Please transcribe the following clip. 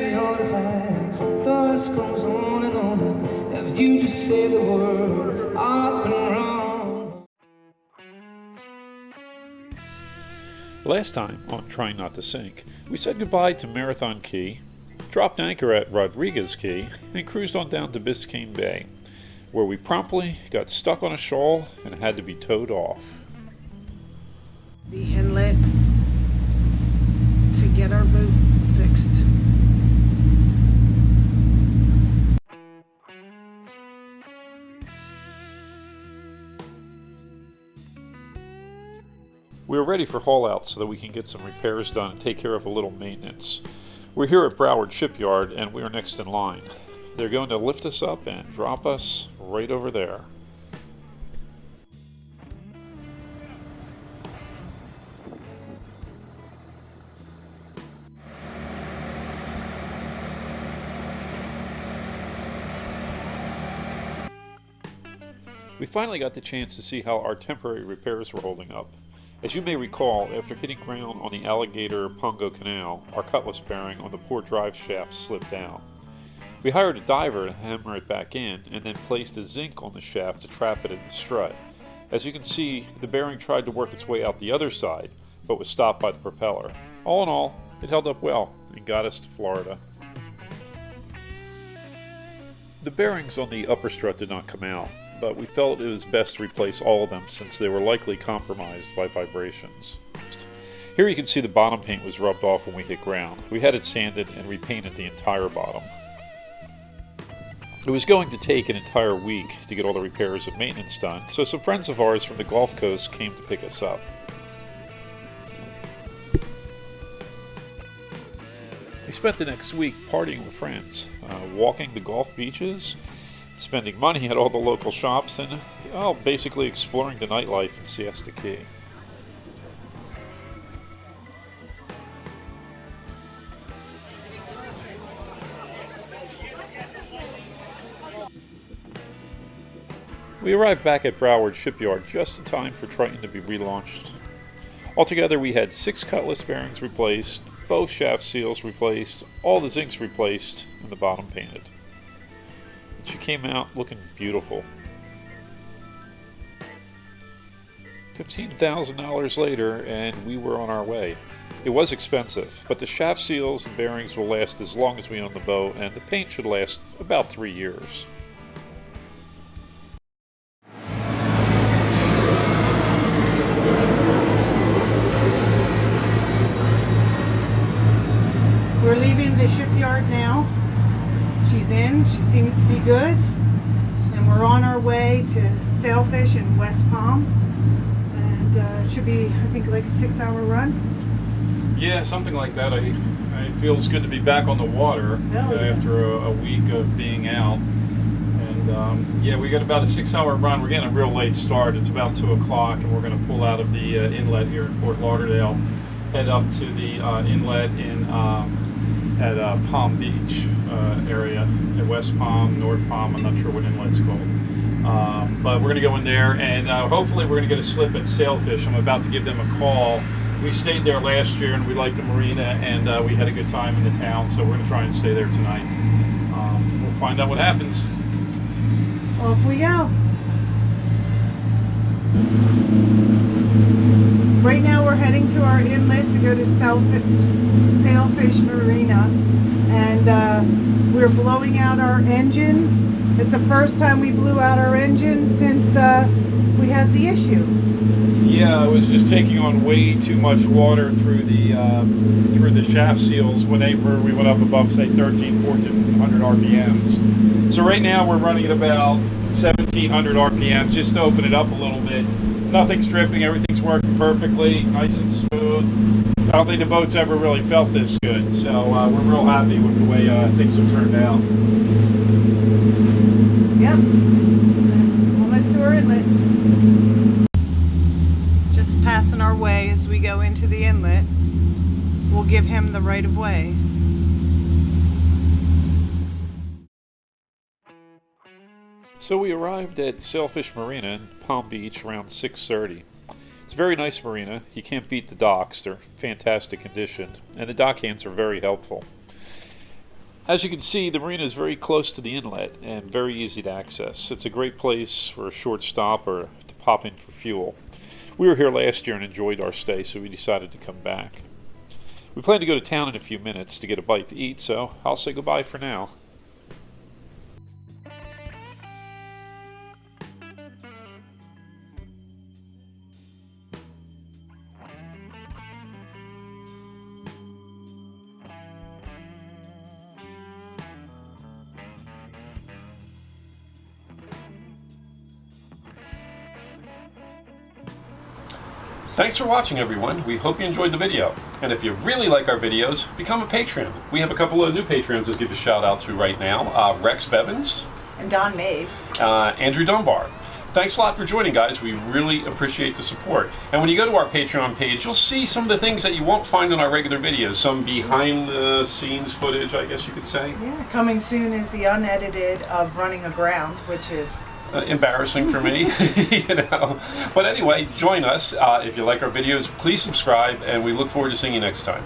carry all the facts. The rest goes on and on. If you just say the word, I'll up and run. Last time on Trying Not to Sink, we said goodbye to Marathon Key, dropped anchor at Rodriguez Key, and cruised on down to Biscayne Bay, where we promptly got stuck on a shoal and had to be towed off. The inlet to get our boat fixed. We are ready for haul out so that we can get some repairs done and take care of a little maintenance. We're here at Broward Shipyard and we are next in line. They're going to lift us up and drop us right over there. We finally got the chance to see how our temporary repairs were holding up. As you may recall, after hitting ground on the Alligator-Pongo Canal, our cutlass bearing on the port drive shaft slipped down. We hired a diver to hammer it back in, and then placed a zinc on the shaft to trap it in the strut. As you can see, the bearing tried to work its way out the other side, but was stopped by the propeller. All in all, it held up well and got us to Florida. The bearings on the upper strut did not come out, but we felt it was best to replace all of them since they were likely compromised by vibrations. Here you can see the bottom paint was rubbed off when we hit ground. We had it sanded and repainted the entire bottom. It was going to take an entire week to get all the repairs and maintenance done, so some friends of ours from the Gulf Coast came to pick us up. We spent the next week partying with friends, walking the Gulf beaches, spending money at all the local shops, and basically exploring the nightlife in Siesta Key. We arrived back at Broward Shipyard just in time for Triton to be relaunched. Altogether, we had 6 cutlass bearings replaced, both shaft seals replaced, all the zincs replaced, and the bottom painted. She came out looking beautiful. $15,000 later, and we were on our way. It was expensive, but the shaft seals and bearings will last as long as we own the boat, and the paint should last about 3 years. We're leaving the shipyard now. She's in, she seems to be good, and we're on our way to Sailfish in West Palm, and it should be, I think, like a 6-hour run. Yeah, something like that. It feels good to be back on the water after a week of being out. And yeah, we got about a 6-hour run. We're getting a real late start. It's about 2 o'clock, and we're going to pull out of the inlet here in Fort Lauderdale, head up to the inlet in at Palm Beach area, at West Palm, North Palm, I'm not sure what inlet's called. But we're going to go in there, and hopefully we're going to get a slip at Sailfish. I'm about to give them a call. We stayed there last year, and we liked the marina, and we had a good time in the town, so we're going to try and stay there tonight. We'll find out what happens. Off we go. Right now we're heading to our inlet to go to Sailfish Marina, and we're blowing out our engines. It's the first time we blew out our engines since we had the issue. Yeah, it was just taking on way too much water through the shaft seals whenever we went up above, say, 1,400 RPMs. So right now we're running at about 1,700 RPMs just to open it up a little bit. Nothing's dripping, everything's working perfectly, nice and smooth. I don't think the boat's ever really felt this good, so we're real happy with the way things have turned out. Yep, almost to our inlet. Just passing our way as we go into the inlet. We'll give him the right of way. So we arrived at Sailfish Marina in Palm Beach around 6:30. It's a very nice marina. You can't beat the docks. They're fantastic condition, and the dock hands are very helpful. As you can see, the marina is very close to the inlet and very easy to access. It's a great place for a short stop or to pop in for fuel. We were here last year and enjoyed our stay, so we decided to come back. We plan to go to town in a few minutes to get a bite to eat, so I'll say goodbye for now. Thanks for watching, everyone. We hope you enjoyed the video. And if you really like our videos, become a patron. We have a couple of new patrons to give a shout out to right now. Rex Bevins. And Don Mabe. Andrew Dunbar. Thanks a lot for joining, guys. We really appreciate the support. And when you go to our Patreon page, you'll see some of the things that you won't find in our regular videos. Some behind-the-scenes footage, I guess you could say. Yeah, coming soon is the unedited of Running Aground, which is embarrassing for me, you know. But anyway, join us. If you like our videos, please subscribe, and we look forward to seeing you next time.